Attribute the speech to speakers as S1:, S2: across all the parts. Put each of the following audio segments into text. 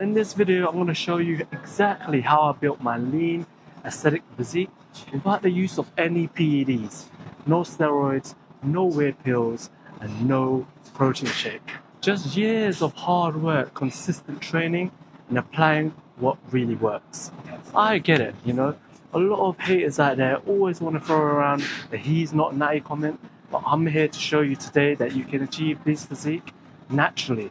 S1: In this video, I'm going to show you exactly how I built my lean, aesthetic physique without the use of any PEDs, no steroids, no weird pills, and no protein shake. Just years of hard work, consistent training, and applying what really works. I get it, a lot of haters out there always want to throw around the "he's not natty" comment, but I'm here to show you today that you can achieve this physique naturally.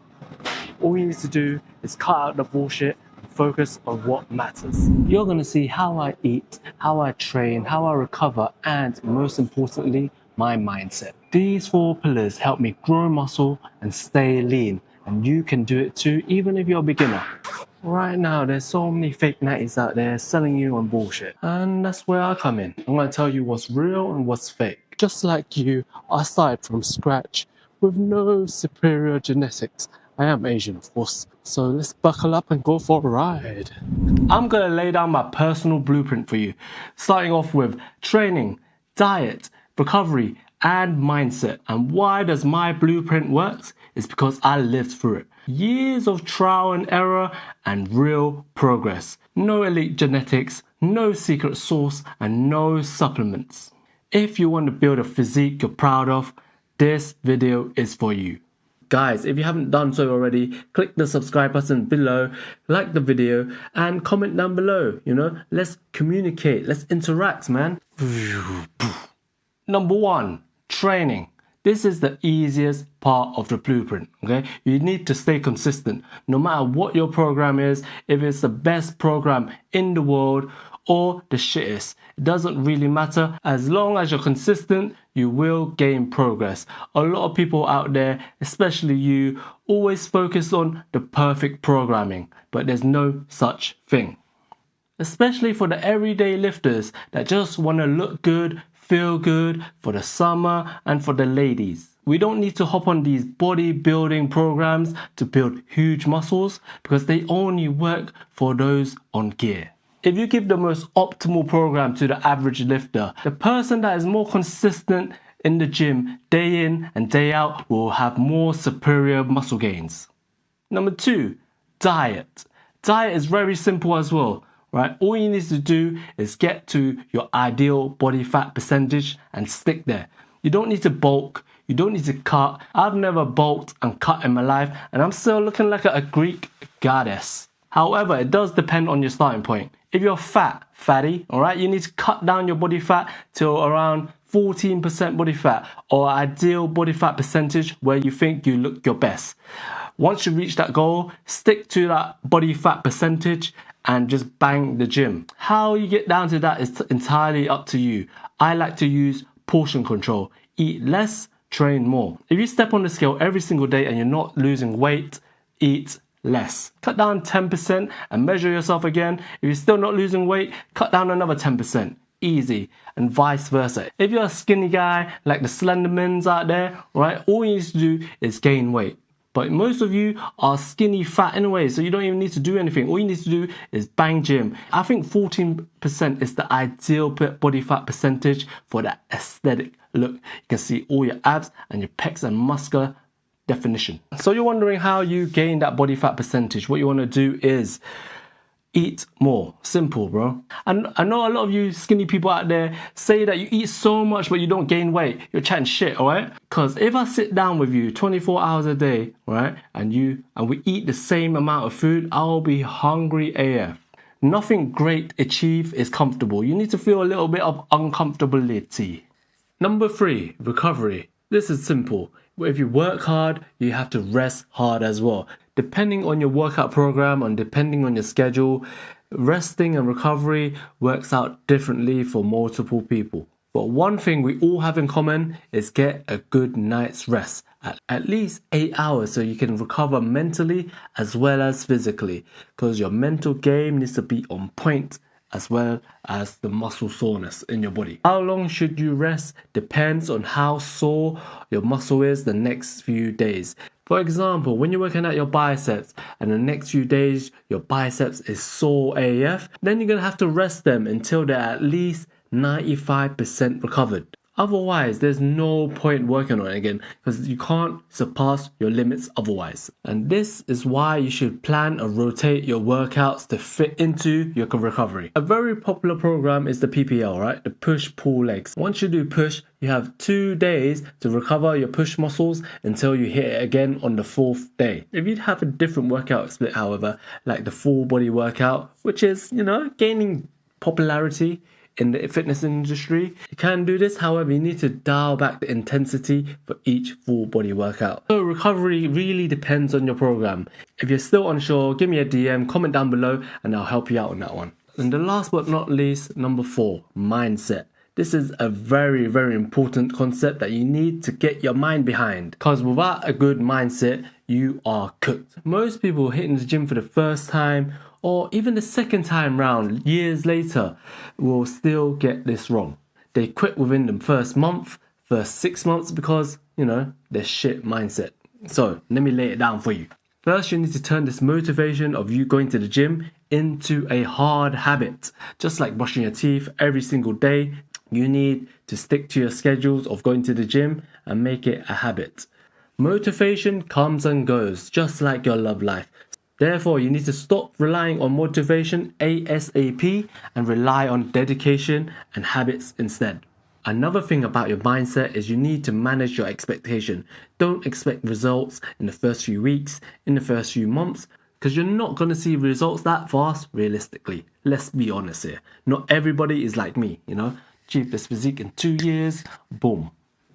S1: All you need to do is cut out the bullshit and focus on what matters. You're going to see how I eat, how I train, how I recover, and most importantly, my mindset. These 4 pillars help me grow muscle and stay lean, and you can do it too, even if you're a beginner. Right now, there's so many fake natties out there selling you on bullshit, and that's where I come in. I'm going to tell you what's real and what's fake. Just like you, I started from scratch with no superior genetics. I am Asian, of course, so let's buckle up and go for a ride. I'm going to lay down my personal blueprint for you, starting off with training, diet, recovery, and mindset. And why does my blueprint work? It's because I lived through it. Years of trial and error and real progress. No elite genetics, no secret sauce, and no supplements. If you want to build a physique you're proud of, this video is for you. Guys, if you haven't done so already, click the subscribe button below, like the video, and comment down below. Let's communicate, let's interact, man. Number 1, training. This is the easiest part of the blueprint, okay? You need to stay consistent. No matter what your program is, if it's the best program in the world or the shittest, it doesn't really matter. As long as you're consistent, you will gain progress. A lot of people out there, especially you, always focus on the perfect programming, but there's no such thing. Especially for the everyday lifters that just want to look good, feel good for the summer and for the ladies. We don't need to hop on these bodybuilding programs to build huge muscles because they only work for those on gear. If you give the most optimal program to the average lifter, the person that is more consistent in the gym day in and day out will have more superior muscle gains. Number 2, diet. Diet is very simple as well, right? All you need to do is get to your ideal body fat percentage and stick there. You don't need to bulk, you don't need to cut. I've never bulked and cut in my life, and I'm still looking like a Greek goddess. However, it does depend on your starting point. If you're fatty, alright, you need to cut down your body fat to around 14% body fat, or ideal body fat percentage where you think you look your best. Once you reach that goal, stick to that body fat percentage and just bang the gym. How you get down to that is entirely up to you. I like to use portion control. Eat less, train more. If you step on the scale every single day and you're not losing weight, eat less. Cut down 10% and measure yourself again. If you're still not losing weight, cut down another 10%. Easy, and vice versa. If you're a skinny guy like the Slendermans out there, right, all you need to do is gain weight. But most of you are skinny fat anyway, so you don't even need to do anything. All you need to do is bang gym. I think 14% is the ideal body fat percentage for that aesthetic look. You can see all your abs and your pecs and muscular definition. So you're wondering how you gain that body fat percentage. What you want to do is eat more. Simple, bro. And I know a lot of you skinny people out there say that you eat so much but you don't gain weight. You're chatting shit, alright? Because if I sit down with you 24 hours a day, right, and we eat the same amount of food, I'll be hungry AF. Nothing great achieved is comfortable. You need to feel a little bit of uncomfortability. Number 3, recovery. This is simple. If you work hard, you have to rest hard as well. Depending on your workout program and depending on your schedule, resting and recovery works out differently for multiple people. But one thing we all have in common is get a good night's rest, at least 8 hours, so you can recover mentally as well as physically, because your mental game needs to be on point as well as the muscle soreness in your body. How long should you rest depends on how sore your muscle is the next few days. For example, when you're working at your biceps and the next few days your biceps is sore AF, then you're going to have to rest them until they're at least 95% recovered. Otherwise, there's no point working on it again because you can't surpass your limits otherwise. And this is why you should plan and rotate your workouts to fit into your recovery. A very popular program is the PPL, right? The push-pull legs. Once you do push, you have 2 days to recover your push muscles until you hit it again on the 4th day. If you'd have a different workout split, however, like the full body workout, which is, gaining popularity in the fitness industry, you can do this. However, you need to dial back the intensity for each full body workout. So recovery really depends on your program. If you're still unsure, give me a DM, comment down below, and I'll help you out on that one. And the last but not least, number 4, mindset. This is a very, very important concept that you need to get your mind behind, because without a good mindset, you are cooked. Most people hitting the gym for the first time or even the second time round years later will still get this wrong. They quit within the first month, first 6 months because, their shit mindset. So let me lay it down for you. First, you need to turn this motivation of you going to the gym into a hard habit. Just like brushing your teeth every single day, you need to stick to your schedules of going to the gym and make it a habit. Motivation comes and goes, just like your love life. Therefore, you need to stop relying on motivation ASAP and rely on dedication and habits instead. Another thing about your mindset is you need to manage your expectation. Don't expect results in the first few weeks, in the first few months, because you're not going to see results that fast realistically. Let's be honest here. Not everybody is like me, Achieve this physique in 2 years, boom.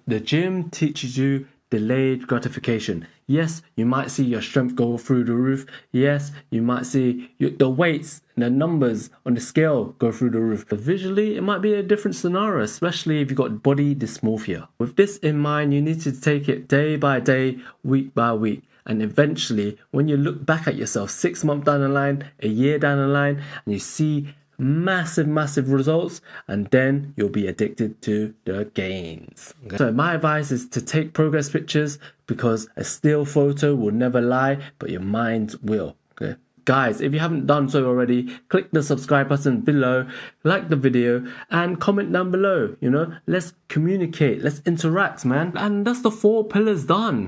S1: The gym teaches you delayed gratification. Yes, you might see your strength go through the roof. Yes, you might see the weights and the numbers on the scale go through the roof. But visually, it might be a different scenario, especially if you've got body dysmorphia. With this in mind, you need to take it day by day, week by week. And eventually, when you look back at yourself 6 months down the line, a year down the line, and you see massive results, and then you'll be addicted to the gains. Okay? So my advice is to take progress pictures, because a still photo will never lie, but your mind will. Okay, guys, if you haven't done so already, click the subscribe button below, like the video, and comment down below. Let's communicate, let's interact, man. And that's the 4 pillars done.